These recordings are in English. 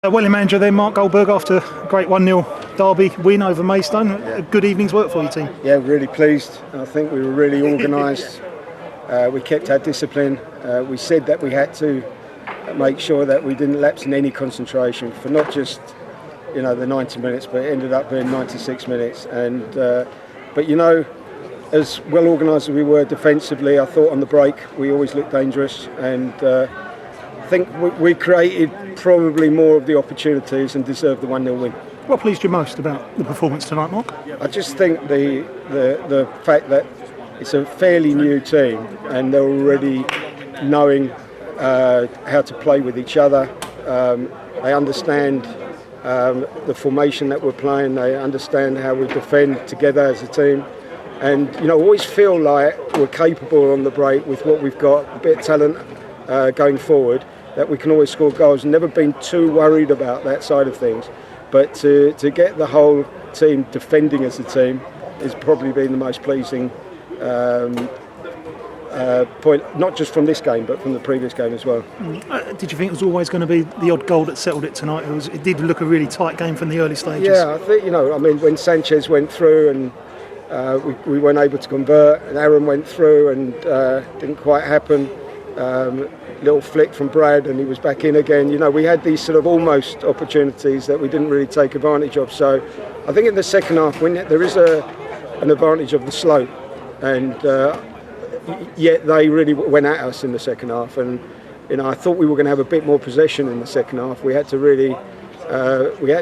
Welling manager then, Mark Goldberg, after a great 1-0 derby win over Maidstone. A good evening's work for your team. Yeah, really pleased. I think we were really organised. We kept our discipline. We said that we had to make sure that we didn't lapse in any concentration for not just the 90 minutes, but it ended up being 96 minutes. And but as well organised as we were defensively, I thought on the break we always looked dangerous, and I think we created probably more of the opportunities and deserved the 1-0 win. What pleased you most about the performance tonight, Mark? I just think the fact that it's a fairly new team and they're already knowing how to play with each other. They understand the formation that we're playing. They understand how we defend together as a team. And always feel like we're capable on the break with what we've got, a bit of talent going forward, that we can always score goals. Never been too worried about that side of things. But to get the whole team defending as a team has probably been the most pleasing point, not just from this game, but from the previous game as well. Did you think it was always going to be the odd goal that settled it tonight? It did look a really tight game from the early stages. Yeah, I think, when Sanchez went through and we weren't able to convert, and Aaron went through and didn't quite happen. Little flick from Brad and he was back in again. We had these sort of almost opportunities that we didn't really take advantage of. So I think in the second half, when there is an advantage of the slope, and yet they really went at us in the second half. And I thought we were going to have a bit more possession in the second half. We had to really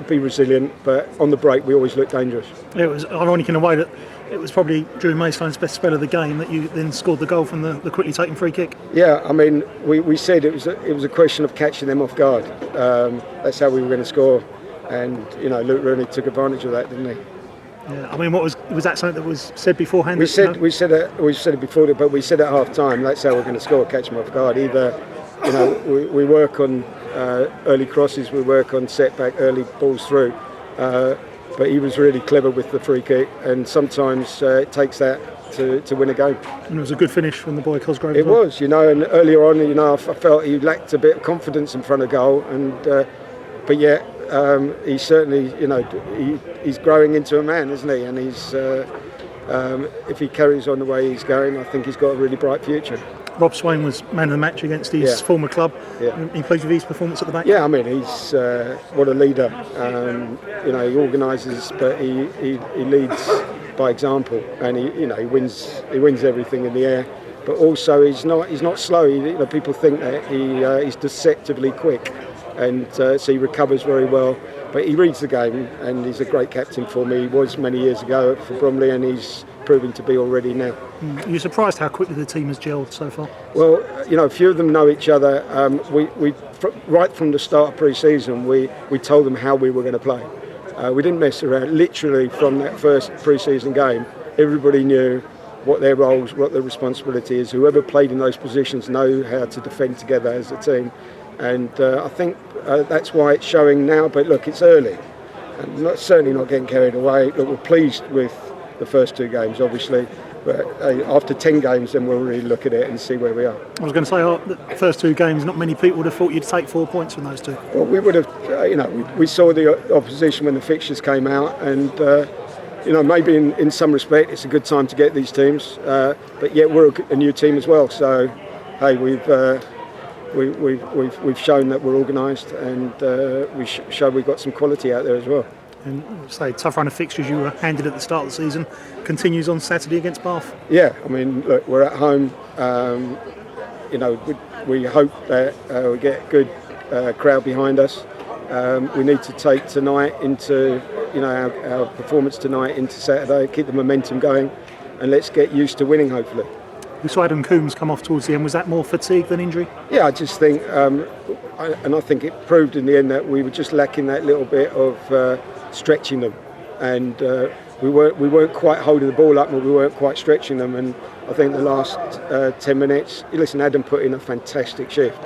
be resilient, but on the break we always looked dangerous. It was ironic in a way that it was probably during Maidstone's best spell of the game that you then scored the goal from the quickly taken free kick. Yeah, we said it was a question of catching them off guard. That's how we were going to score, and Luke Rooney took advantage of that, didn't he? Yeah, was that something that was said beforehand? We said it before, but we said at half time that's how we're going to score, catch them off guard. Either we work on early crosses, we work on setback, early balls through. But he was really clever with the free kick, and sometimes it takes that to win a game. And it was a good finish from the boy Cosgrove. It was, and earlier on, I felt he lacked a bit of confidence in front of goal, and but yet he certainly, he's growing into a man, isn't he? And he's if he carries on the way he's going, I think he's got a really bright future. Rob Swain was man of the match against his former club. Yeah. He pleased with his performance at the back. Yeah, he's what a leader. He organises, but he leads by example, and he wins everything in the air. But also he's not slow. People think that he's deceptively quick, and so he recovers very well. But he reads the game, and he's a great captain for me. He was many years ago for Bromley, and he's proving to be already now. Are you surprised how quickly the team has gelled so far? Well, a few of them know each other. We right from the start of pre-season, we told them how we were going to play. We didn't mess around. Literally from that first pre-season game, everybody knew what their roles, what their responsibility is. Whoever played in those positions know how to defend together as a team. And I think that's why it's showing now. But look, it's early. And certainly not getting carried away. Look, we're pleased with the first two games, obviously. But after 10 games, then we'll really look at it and see where we are. I was going to say, the first two games, not many people would have thought you'd take 4 points from those two. Well, we would have, we saw the opposition when the fixtures came out, and maybe in some respect it's a good time to get these teams. But yet we're a new team as well. So, hey, we've shown that we're organised, and we've shown we've got some quality out there as well. And say tough run of fixtures you were handed at the start of the season continues on Saturday against Bath. Yeah, look, we're at home. We hope that we get a good crowd behind us. We need to take tonight into our performance tonight into Saturday, keep the momentum going, and let's get used to winning hopefully. We saw Adam Coombs come off towards the end. Was that more fatigue than injury? Yeah, I just think, I think it proved in the end that we were just lacking that little bit of stretching them, and we weren't quite holding the ball up, but we weren't quite stretching them. And I think the last 10 minutes, listen, Adam put in a fantastic shift.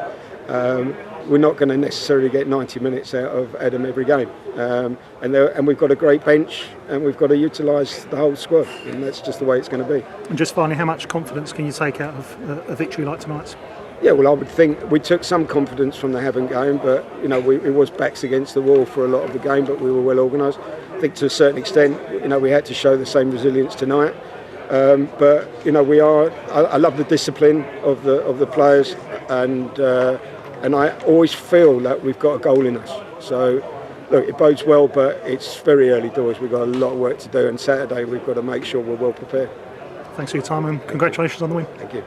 We're not going to necessarily get 90 minutes out of Adam every game, and we've got a great bench, and we've got to utilise the whole squad, and that's just the way it's going to be. And just finally, how much confidence can you take out of a victory like tonight's? Yeah, well, I would think we took some confidence from the Havant game, but it was backs against the wall for a lot of the game, but we were well organised. I think to a certain extent, we had to show the same resilience tonight. But we are. I love the discipline of the players, and I always feel that we've got a goal in us. So look, it bodes well, but it's very early doors. We've got a lot of work to do, and Saturday we've got to make sure we're well prepared. Thanks for your time and congratulations on the win. Thank you.